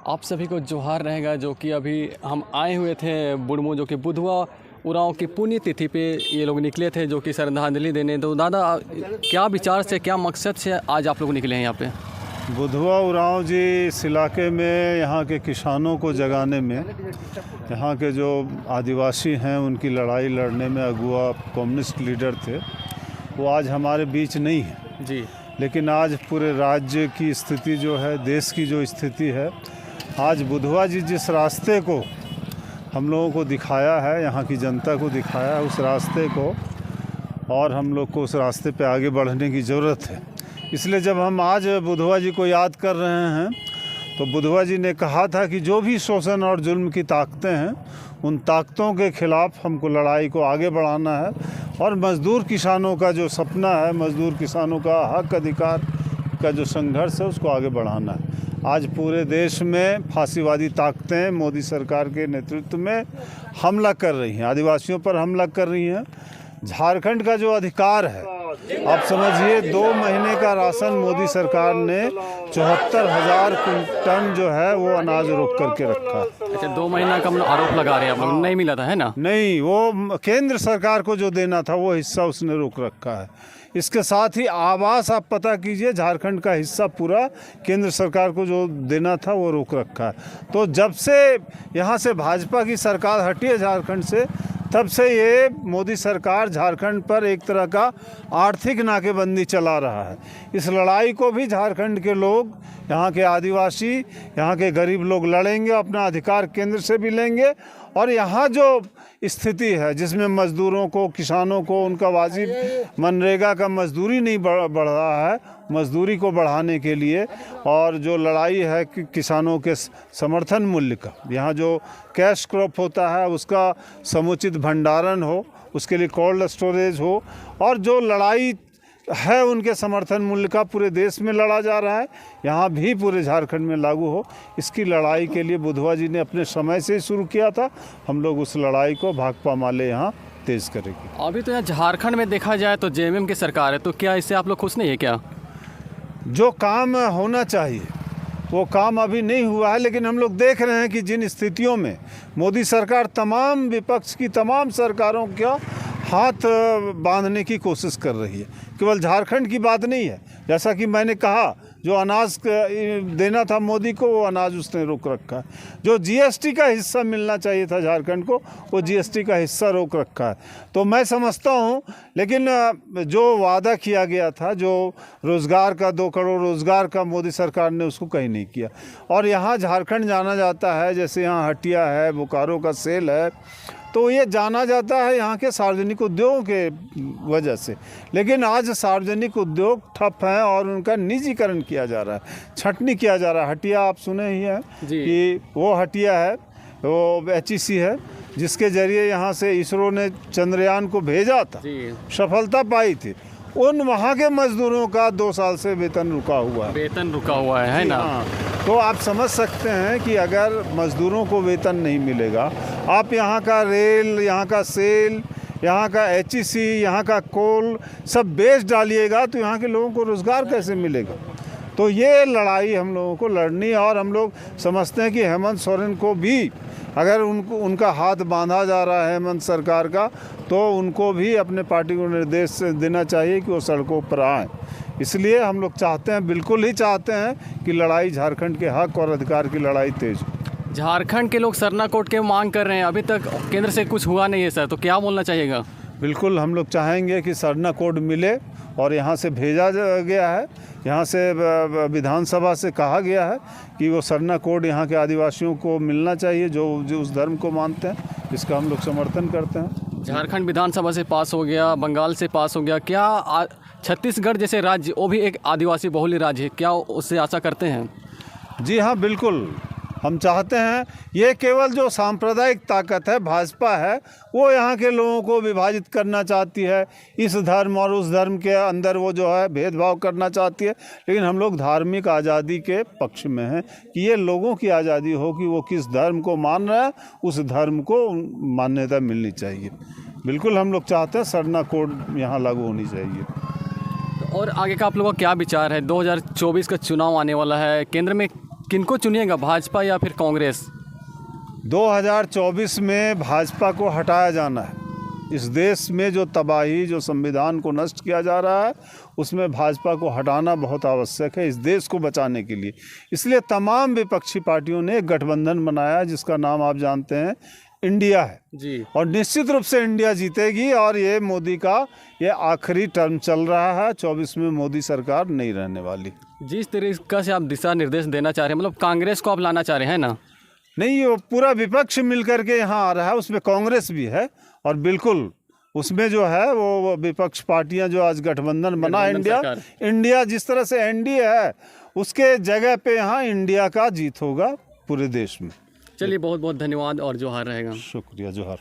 आप सभी को जोहार रहेगा। जो कि अभी हम आए हुए थे बुढ़मू, जो कि बुधवा उरांव की पुण्यतिथि पे ये लोग निकले थे, जो कि श्रद्धांजलि देने। तो दादा, क्या विचार से, क्या मकसद से आज आप लोग निकले हैं यहाँ पे? बुधवा उरांव जी इस इलाके में यहाँ के किसानों को जगाने में, यहाँ के जो आदिवासी हैं उनकी लड़ाई लड़ने में अगुआ कम्युनिस्ट लीडर थे, वो आज हमारे बीच नहीं है जी। लेकिन आज पूरे राज्य की स्थिति जो है, देश की जो स्थिति है, आज बुधवा जी जिस रास्ते को हम लोगों को दिखाया है, यहाँ की जनता को दिखाया है, उस रास्ते को, और हम लोग को उस रास्ते पे आगे बढ़ने की ज़रूरत है। इसलिए जब हम आज बुधवा जी को याद कर रहे हैं तो बुधवा जी ने कहा था कि जो भी शोषण और जुल्म की ताकतें हैं, उन ताकतों के ख़िलाफ़ हमको लड़ाई को आगे बढ़ाना है और मज़दूर किसानों का जो सपना है, मज़दूर किसानों का हक अधिकार का जो संघर्ष है, उसको आगे बढ़ाना है। आज पूरे देश में फांसीवादी ताकतें मोदी सरकार के नेतृत्व में हमला कर रही हैं, आदिवासियों पर हमला कर रही हैं। झारखंड का जो अधिकार है, आप समझिए 2 महीने का राशन मोदी सरकार ने 74,000 टन जो है वो अनाज रोक करके रखा। अच्छा, 2 महीना का आरोप लगा रहे हैं आप लोग? नहीं मिला था, है ना? नहीं, वो केंद्र सरकार को जो देना था वो हिस्सा उसने रोक रखा है। इसके साथ ही आवास, आप पता कीजिए, झारखंड का हिस्सा पूरा केंद्र सरकार को जो देना था वो रोक रखा है। तो जब से यहाँ से भाजपा की सरकार हटी है झारखंड से, तब से ये मोदी सरकार झारखंड पर एक तरह का आर्थिक नाकेबंदी चला रहा है। इस लड़ाई को भी झारखंड के लोग, यहाँ के आदिवासी, यहाँ के गरीब लोग लड़ेंगे, अपना अधिकार केंद्र से भी लेंगे। और यहाँ जो स्थिति है जिसमें मज़दूरों को, किसानों को उनका वाजिब मनरेगा का मज़दूरी नहीं बढ़ रहा है, मज़दूरी को बढ़ाने के लिए, और जो लड़ाई है कि किसानों के समर्थन मूल्य का, यहाँ जो कैश क्रॉप होता है उसका समुचित भंडारण हो, उसके लिए कोल्ड स्टोरेज हो, और जो लड़ाई है उनके समर्थन मूल्य का पूरे देश में लड़ा जा रहा है, यहाँ भी पूरे झारखंड में लागू हो। इसकी लड़ाई के लिए बुधवा जी ने अपने समय से ही शुरू किया था। हम लोग उस लड़ाई को भाकपा माले यहाँ तेज़ करेंगे। अभी तो यहाँ झारखंड में देखा जाए तो जेएमएम की सरकार है, तो क्या इससे आप लोग खुश नहीं है क्या? जो काम होना चाहिए वो काम अभी नहीं हुआ है, लेकिन हम लोग देख रहे हैं कि जिन स्थितियों में मोदी सरकार तमाम विपक्ष की, तमाम सरकारों का हाथ बांधने की कोशिश कर रही है। केवल झारखंड की बात नहीं है, जैसा कि मैंने कहा, जो अनाज देना था मोदी को, वो अनाज उसने रोक रखा है। जो जीएसटी का हिस्सा मिलना चाहिए था झारखंड को, वो जीएसटी का हिस्सा रोक रखा है। तो मैं समझता हूँ, लेकिन जो वादा किया गया था, जो रोज़गार का 2 करोड़ रोज़गार का, मोदी सरकार ने उसको कहीं नहीं किया। और यहाँ झारखंड जाना जाता है, जैसे यहाँ हटिया है, बोकारो का सेल है, तो ये जाना जाता है यहाँ के सार्वजनिक उद्योगों के वजह से। लेकिन आज सार्वजनिक उद्योग ठप हैं और उनका निजीकरण किया जा रहा है, छंटनी किया जा रहा है। हटिया आप सुने ही हैं कि वो हटिया है, वो HEC है, जिसके ज़रिए यहाँ से इसरो ने चंद्रयान को भेजा था, सफलता पाई थी। उन वहाँ के मज़दूरों का 2 साल से वेतन रुका हुआ है ना? तो आप समझ सकते हैं कि अगर मज़दूरों को वेतन नहीं मिलेगा, आप यहाँ का रेल, यहाँ का सेल, यहाँ का HEC, यहाँ का कोल सब बेच डालिएगा, तो यहाँ के लोगों को रोज़गार कैसे मिलेगा? तो ये लड़ाई हम लोगों को लड़नी है। और हम लोग समझते हैं कि हेमंत सोरेन को भी, अगर उनका हाथ बांधा जा रहा है हेमंत सरकार का, तो उनको भी अपने पार्टी को निर्देश देना चाहिए कि वो सड़कों पर आएँ। इसलिए हम लोग चाहते हैं, बिल्कुल ही चाहते हैं कि लड़ाई, झारखंड के हक और अधिकार की लड़ाई तेज हो। झारखंड के लोग सरना कोड के मांग कर रहे हैं, अभी तक केंद्र से कुछ हुआ नहीं है सर, तो क्या बोलना चाहिएगा? बिल्कुल, हम लोग चाहेंगे कि सरना कोड मिले, और यहाँ से भेजा गया है, यहाँ से विधानसभा से कहा गया है कि वो सरना कोड यहाँ के आदिवासियों को मिलना चाहिए, जो उस धर्म को मानते हैं। इसका हम लोग समर्थन करते हैं। झारखंड विधानसभा से पास हो गया, बंगाल से पास हो गया, क्या छत्तीसगढ़ जैसे राज्य, वो भी एक आदिवासी बहुल राज्य है, क्या उससे आशा करते हैं? जी हाँ, बिल्कुल हम चाहते हैं। ये केवल जो सांप्रदायिक ताकत है, भाजपा है, वो यहाँ के लोगों को विभाजित करना चाहती है, इस धर्म और उस धर्म के अंदर वो जो है भेदभाव करना चाहती है। लेकिन हम लोग धार्मिक आज़ादी के पक्ष में हैं कि ये लोगों की आज़ादी हो कि वो किस धर्म को मान रहा है, उस धर्म को मान्यता मिलनी चाहिए। बिल्कुल हम लोग चाहते हैं सरना कोड यहाँ लागू होनी चाहिए। और आगे का आप लोगों का क्या विचार है? 2024 का चुनाव आने वाला है, केंद्र में किनको चुनिएगा, भाजपा या फिर कांग्रेस? 2024 में भाजपा को हटाया जाना है। इस देश में जो तबाही, जो संविधान को नष्ट किया जा रहा है, उसमें भाजपा को हटाना बहुत आवश्यक है इस देश को बचाने के लिए। इसलिए तमाम विपक्षी पार्टियों ने एक गठबंधन बनाया जिसका नाम आप जानते हैं, इंडिया है जी। और निश्चित रूप से इंडिया जीतेगी। और ये मोदी का ये आखिरी टर्म चल रहा है, 24 में मोदी सरकार नहीं रहने वाली। जिस तरीके से आप दिशा निर्देश देना चाह रहे हैं, मतलब कांग्रेस को आप लाना चाह रहे हैं ना? नहीं, ये पूरा विपक्ष मिलकर के यहाँ आ रहा है, उसमें कांग्रेस भी है और बिल्कुल उसमें जो है वो विपक्ष पार्टियां जो आज गठबंधन बना इंडिया जिस तरह से एनडीए है उसके जगह पे यहाँ इंडिया का जीत होगा पूरे देश में। चलिए, बहुत बहुत धन्यवाद और जोहार रहेगा। शुक्रिया, जोहार।